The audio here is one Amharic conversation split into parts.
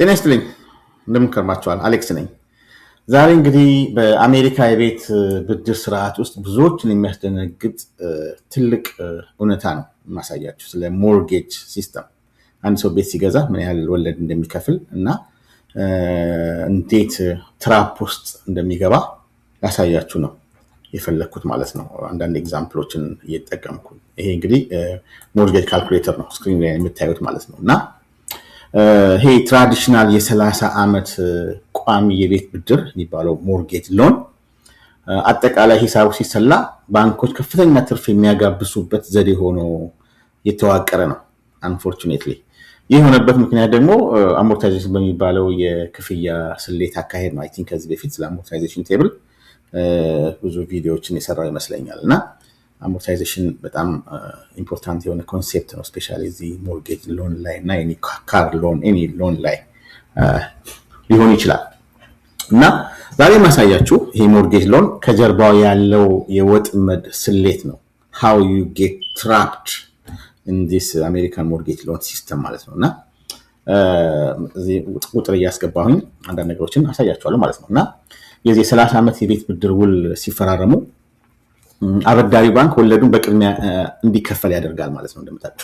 ጤና ይስጥልኝ እንደምን ከርማችኋል? አሌክስ ነኝ። ዛሬ እንግዲህ በአሜሪካ የቤት ብድር ስርዓት ውስጥ ብዙዎችን የሚያስደነግጥ ትልቅ እውነታ ነው የማሳያችሁ ስለ ሞርጌጅ ሲስተም። አንድ ሰው ቤት ሲገዛ ምን ያህል ወለድ እንደሚከፍል እና እንዴት ትራፕ ውስጥ እንደሚገባ ያሳያችሁ ነው የፈለኩት ማለት ነው። አንዳንድ ኤግዛምፕሎችን እየተጠቀምኩ ይሄ እንግዲህ ሞርጌጅ ካልኩሌተር ነው ስክሪን ላይ የምታዩት ማለት ነው። እና ይሄ ትራዲሽናል የ30 ዓመት ቋሚ የቤት ብድር የሚባለው ሞርጌጅ ሎን አጠቃላይ ሂሳቡ ሲሰላ ባንኮች ከፍተኛ ትርፍ የሚያጋብሱበት ዘዴ ሆኖ የተዋቀረ ነው። አንፎርቹኔትሊ ይህ የሆነበት ምክንያት ደግሞ አሞርታይዜሽን በሚባለው የክፍያ ስሌት አካሄድ ነው። አይ ቲንክ ከዚህ በፊት ስለ አሞርታይዜሽን ቴብል ብዙ ቪዲዮዎችን የሰራው ይመስለኛል። እና አሞርታይዜሽን በጣም ኢምፖርታንት የሆነ ኮንሴፕት ነው ስፔሻሊ እዚህ ሞርጌጅ ሎን ላይ እና ኤኒ ካር ሎን ኤኒ ሎን ላይ ሊሆን ይችላል። እና ዛሬ ማሳያችሁ ይሄ ሞርጌጅ ሎን ከጀርባው ያለው የወጥመድ ስሌት ነው። how you get trapped in this American mortgage loan system ማለት ነው። እና እዚህ ቁጥር እያስገባሁኝ አንዳንድ ነገሮችን አሳያችኋለሁ ማለት ነው። እና የዚህ 30 ዓመት የቤት ብድር ውል ሲፈራረሙ አበዳሪ ባንክ ወለዱን በቅድሚያ እንዲከፈል ያደርጋል ማለት ነው። እንደምታውቁት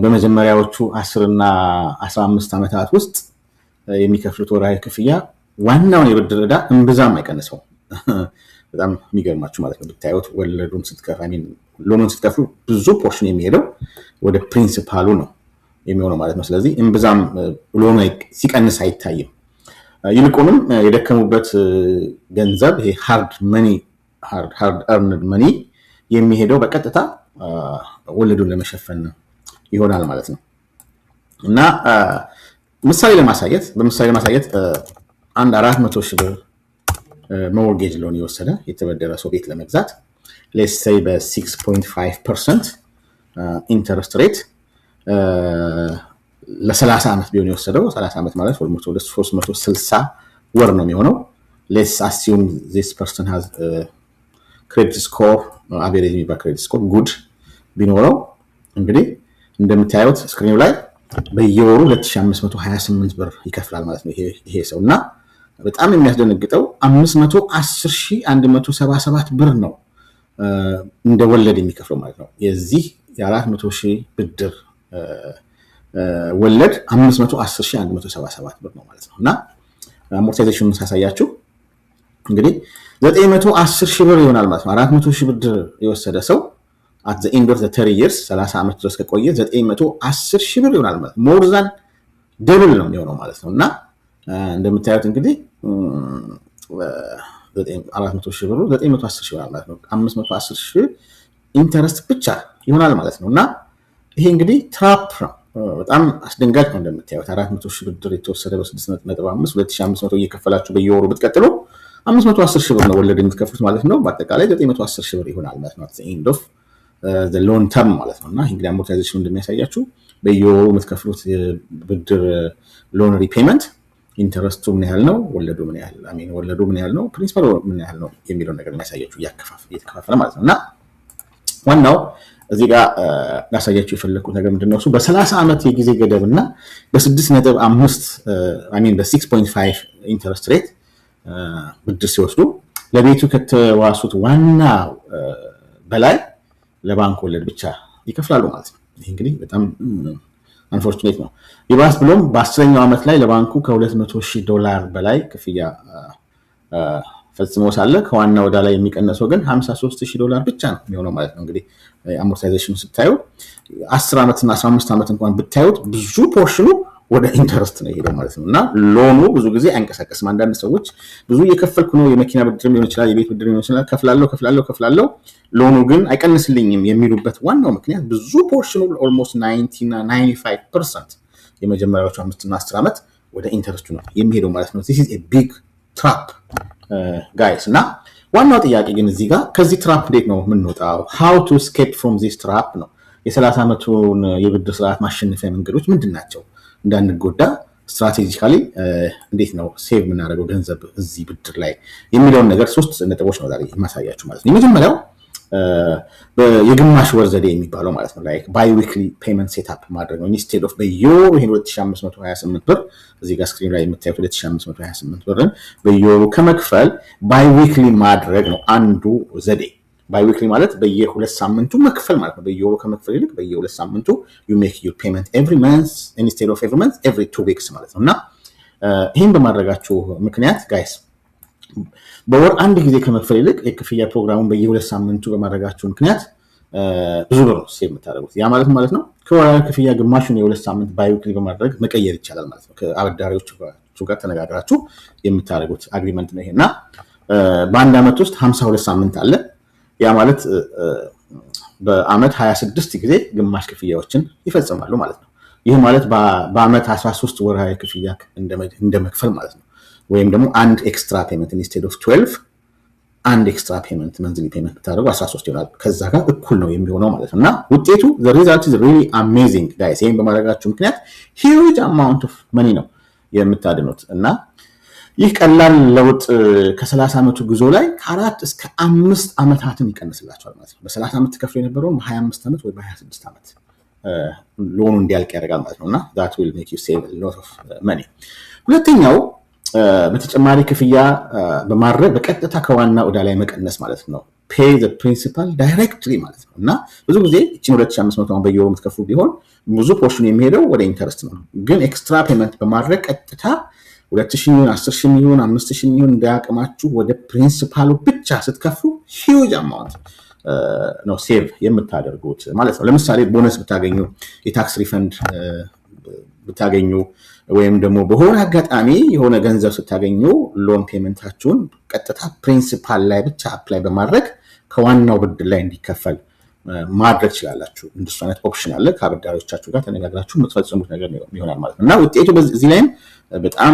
በመጀመሪያዎቹ 10 እና 15 ዓመታት ውስጥ የሚከፍሉት ወራዊ ክፍያ ዋናውን የብድር ዕዳ እምብዛም አይቀንሰው። በጣም የሚገርማችሁ ማለት ነው። ብታዩት ወለዱን ሎኑን ስትከፍሉ ብዙ ፖርሽን የሚሄደው ወደ ፕሪንሲፓሉ ነው የሚሆነው ማለት ነው። ስለዚህ እምብዛም ሎኑ ሲቀንስ አይታይም። ይልቁንም የደከሙበት ገንዘብ ይሄ ሃርድ ኤርንድ መኒ የሚሄደው በቀጥታ ወለዱን ለመሸፈን ይሆናል ማለት ነው። እና በምሳሌ ለማሳየት አንድ 400 ሺህ ብር ሞርጌጅ ሎን የወሰደ የተበደረ ሰው ቤት ለመግዛት let's say በ6.5% ኢንተረስት ሬት ለ30 ዓመት ቢሆን የወሰደው 30 ዓመት ማለት ወደ 360 ወር ነው የሚሆነው። let's assume this person has credit score average credit score good ቢኖረው እንግዲህ እንደምታዩት ስክሪኑ ላይ በየወሩ 2528 ብር ይከፍላል ማለት ነው ይሄ ሰው። እና በጣም የሚያስደነግጠው 510177 ብር ነው እንደወለድ የሚከፍለው ማለት ነው። የዚህ የ400,000 ብድር ወለድ 510177 ብር ነው ማለት ነው። እና አሞርታይዜሽኑን ሳሳያችሁ እንግዲህ 910,000 ብር ይሆናል ማለት ነው። 400,000 ብድር የወሰደ ሰው at the end of the 30 years 30 ዓመት ድረስ ከቆየ 910,000 ብር ይሆናል ማለት ነው። more than double ነው የሚሆነው ማለት ነው። እና እንደምታዩት እንግዲህ 400,000 ብሩ 910,000 ይሆናል ማለት ነው። 510,000 ኢንተረስት ብቻ ይሆናል ማለት ነው። እና ይሄ እንግዲህ ትራፕ ነው። በጣም አስደንጋጭ ነው። እንደምታዩት 400,000 ብድር የተወሰደ በ6.5 2500 እየከፈላችሁ በየወሩ ብትቀጥሉ 510,000 ብር ነው ወለድ የምትከፍሉት ማለት ነው። በአጠቃላይ 910,000 ብር ይሆናል ማለት ነው at the end of the loan term ማለት ነው። እና እንግዲህ አሞርታይዜሽኑ እንደሚያሳያችሁ በየወሩ የምትከፍሉት ብድር ሎን ሪፔመንት ኢንተረስቱ ምን ያህል ነው፣ ወለዱ ምን ያህል ነው፣ ፕሪንሲፓሉ ምን ያህል ነው የሚለው ነገር የሚያሳያችሁ እየተከፋፈለ ማለት ነው። እና ዋናው እዚህ ጋር ላሳያችሁ የፈለኩት ነገር ምንድነው እሱ በ30 ዓመት የጊዜ ገደብና በ6.5 በ6.5 ኢንተረስት ሬት ብድር ሲወስዱ ለቤቱ ከተዋሱት ዋና በላይ ለባንክ ወለድ ብቻ ይከፍላሉ ማለት ነው። ይሄ እንግዲህ በጣም አንፎርቹኔት ነው። ይባስ ብሎም በ10ኛው ዓመት ላይ ለባንኩ $200,000 በላይ ክፍያ ፈጽሞ ሳለ ከዋና ወዳ ላይ የሚቀነሰው ግን $53,000 ብቻ ነው የሚሆነው ማለት ነው። እንግዲህ አሞርታይዜሽኑ ስታዩ 10 ዓመትና 15 ዓመት እንኳን ብታዩት ብዙ ፖርሽኑ ወደ ኢንተረስት ነው ይሄደው ማለት ነው። እና ሎኑ ብዙ ጊዜ አይንቀሳቀስም። አንዳንድ ሰዎች ብዙ እየከፈልኩ ነው፣ የመኪና ብድር ሊሆን ይችላል፣ የቤት ብድር ሊሆን ይችላል፣ ከፍላለሁ ሎኑ ግን አይቀንስልኝም የሚሉበት ዋናው ምክንያት ብዙ ፖርሽኑ ኦልሞስት 90 እና 95% የመጀመሪያዎቹ 5 እና 10 ዓመት ወደ ኢንተረስቱ ነው የሚሄደው ማለት ነው። this is a big trap guys። እና ዋናው ጥያቄ ግን እዚህ ጋር ከዚህ ትራፕ እንዴት ነው የምንወጣው? how to escape from this trap ነው። የ30 ዓመቱን የብድር ስርዓት ማሸነፊያ መንገዶች ምንድናቸው? እንዳንጎዳ ስትራቴጂካሊ እንዴት ነው ሴቭ የምናደርገው ገንዘብ እዚህ ብድር ላይ የሚለውን ነገር 3 ነጥቦች ነው ዛሬ የማሳያችሁ ማለት ነው። የመጀመሪያው የግማሽ ወር ዘዴ የሚባለው ማለት ነው ላይክ ባይ ዊክሊ ፔመንት ሴትአፕ ማድረግ ነው ኢንስቴድ ኦፍ በየወሩ ይሄን 2528 ብር እዚህ ጋር ስክሪን ላይ የምታዩት 2528 ብርን በየወሩ ከመክፈል ባይ ዊክሊ ማድረግ ነው አንዱ ዘዴ ባይ ዊክሊ ማለት በየሁለት ሳምንቱ መክፈል ማለት ነው በየወሩ ከመክፈል ይልቅ በየሁለት ሳምንቱ you make your payment every month instead of every month every 2 weeks ማለት ነውና ይሄን በማድረጋችሁ ምክንያት ጋይስ በወር አንድ ጊዜ ከመክፈል ይልቅ የክፍያ ፕሮግራሙን በየሁለት ሳምንቱ በማድረጋችሁ ምክንያት ብዙ ብር ሴቭ የምታደርጉት ያ ማለት ነው ከወራዊ ክፍያ ግማሹን የሁለት ሳምንት ባይ ዊክሊ በማድረግ መቀየር ይቻላል ማለት ነው ከአበዳሪዎቹ ጋር ተነጋግራችሁ የምታደርጉት አግሪመንት ነው ይሄና በአንድ አመት ውስጥ 52 ሳምንት አለ ያ ማለት በአመት 26 ጊዜ ግማሽ ክፍያዎችን ይፈጽማሉ ማለት ነው ይሄ ማለት በአመት 13 ወራዊ ክፍያ እንደመክፈል ማለት ነው ወይም ደግሞ አንድ ኤክስትራ ፔመንት instead of 12 አንድ ኤክስትራ ፔመንት መንዝሊ ፔመንት ታደርጉ 13 ይሆናል ከዛ ጋር እኩል ነው የሚሆነው ማለት ነውና ውጤቱ the result is really amazing guys ይሄን በማድረጋችሁ ምክንያት huge amount of money ነው የምታድኑት እና ይህ ቀላል ለውጥ ከ30 አመቱ ጉዞ ላይ ከ4 እስከ 5 አመታትን ይቀንስላችኋል ማለት ነው በ30 አመት ተከፍሎ የነበረው በ25 አመት ወይ በ26 አመት ሎኑ እንዲያልቅ ያደርጋል ማለት ነውና that will make you save a lot of money ሁለተኛው በተጨማሪ ክፍያ በማድረግ በቀጥታ ከዋና ወዳ ላይ መቀነስ ማለት ነው pay the principal directly ማለት ነው እና ብዙ ጊዜ እቺን 2500 አሁን በየወሩ የምትከፍሉ ቢሆን ብዙ ፖርሽን የሚሄደው ወደ ኢንተረስት ነው ግን ኤክስትራ ፔመንት በማድረግ ቀጥታ 2000 ይሁን 10000 ይሁን 5000 ይሁን እንዳያቀማችሁ ወደ ፕሪንሲፓሉ ብቻ ስትከፍሉ huge amount ነው ሴቭ የምታደርጉት ማለት ነው ለምሳሌ ቦነስ ብታገኙ የታክስ ሪፈንድ ብታገኙ ወይም ደግሞ በሆነ አጋጣሚ የሆነ ገንዘብ ስታገኙ ሎን ፔመንታችሁን ቀጥታ ፕሪንሲፓል ላይ ብቻ አፕላይ በማድረግ ከዋናው ብድር ላይ እንዲከፈል ማድረግ ይችላልላችሁ እንደሱ አይነት ኦፕሽን አለ ከአበዳሪዎቻችሁ ጋር ተነጋግራችሁ የምትፈጽሙት ነገር ይሆናል ማለት ነው እና ውጤቱ በዚህ ላይም በጣም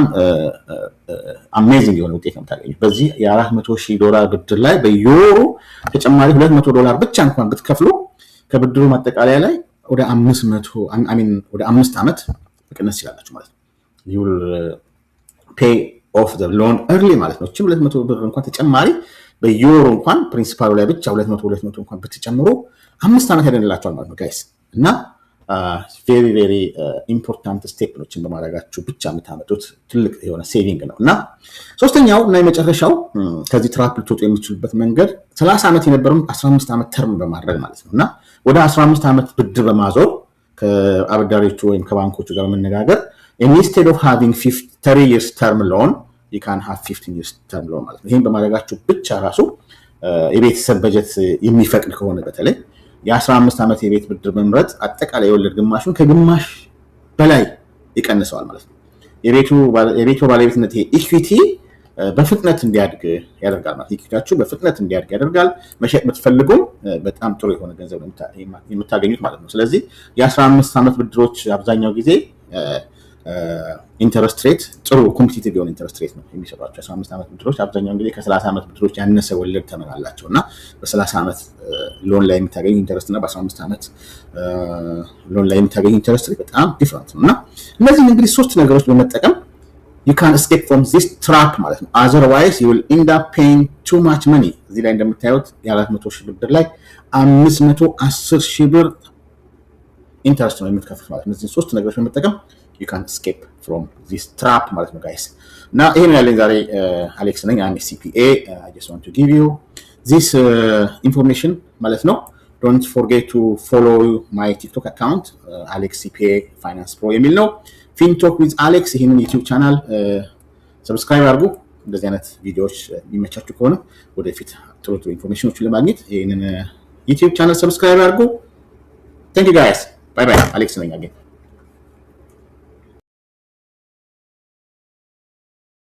አሜዚንግ የሆነ ውጤት ነው የምታገኙት በዚህ $400,000 ብድር ላይ በየወሩ ተጨማሪ $200 ብቻ እንኳን ብትከፍሉ ከብድሩ ማጠቃለያ ላይ ወደ 500 ወደ 5 አመት መቀነስ ይችላልላችሁ ማለት ነው you will pay off the loan early ማለት ነው እቺም 200 ብር እንኳን ተጨማሪ በየወሩ እንኳን ፕሪንሲፓሉ ላይ ብቻ 200 እንኳን ብትጨምሩ 5 አመት ያደንላችኋል ማለት ነው ጋይስ እና very important ስቴፕ ነው በማድረጋችሁ ብቻ የምታመጡት ትልቅ የሆነ ሴቪንግ ነውና ሶስተኛው እና የመጨረሻው ከዚህ ትራፕ ልትወጡ የምትችሉበት መንገድ 30 አመት የነበረውን 15 አመት ተርም በማድረግ ማለት ነውና ወደ 15 አመት ብድር በማዞር ከአበዳሪዎቹ ወይም ከባንኮቹ ጋር መነጋገር instead of having 30 years term loan you can have 15 years term loan ማለት ነው ይሄን በማድረጋችሁ ብቻ ራሱ የቤተሰብ በጀት የሚፈቅድ ከሆነ በተለይ የ15 አመት የቤት ብድር መምረጥ አጠቃላይ የወለድ ግማሹን ከግማሽ በላይ ይቀንሰዋል ማለት ነው የቤቱ ባለቤትነት ኢኩዊቲ በፍጥነት እንዲያድግ ያደርጋል ማለት ኢኩዊቲያችሁ በፍጥነት እንዲያድግ ያደርጋል መሸጥ ብትፈልጉ በጣም ጥሩ የሆነ ገንዘብ የምታገኙት ማለት ነው ስለዚህ የ15 አመት ብድሮች አብዛኛው ጊዜ ኢንተረስት ሬት ጥሩ ኮምፒቲቲቭ የሆነ ኢንተረስት ሬት ነው የሚሰጧቸው 15 አመት ብድሮች አብዛኛው ጊዜ ከ30 አመት ብድሮች ያነሰ ወለድ ተመን አላቸውና በ30 አመት ሎን ላይ የምታገኙ ኢንተረስት እና በ15 አመት ሎን ላይ የምታገኙ ኢንተረስት ሬት በጣም ዲፈረንት ነውና እነዚህ እንግዲህ ሶስት ነገሮች በመጠቀም you can escape from this trap ማለት ነው otherwise you will end up paying too much money እዚህ ላይ እንደምታዩት የ400,000 ብድር ላይ 510,000 ብር ኢንተረስት ነው የምትከፍሉት ማለት ነው እነዚህ ሶስት ነገሮች በመጠቀም you can escape from this trap ማለት ነው guys እና ይሄን ያለኝ ዛሬ አሌክስ ነኝ I'm a CPA I just want to give you this information ማለት ነው don't forget to follow my TikTok account Alex CPA Finance Pro የሚል ነው FinTalk with Alex ይሄንን YouTube ቻናል ሰብስክራይብ አድርጉ እንደዚህ አይነት ቪዲዮዎች የሚመቻችሁ ከሆነ ወደፊት ጥሩ ኢንፎርሜሽኖችን ለማግኘት ይሄንን YouTube ቻናል ሰብስክራይብ አድርጉ thank you guys bye bye Alex ነኝ again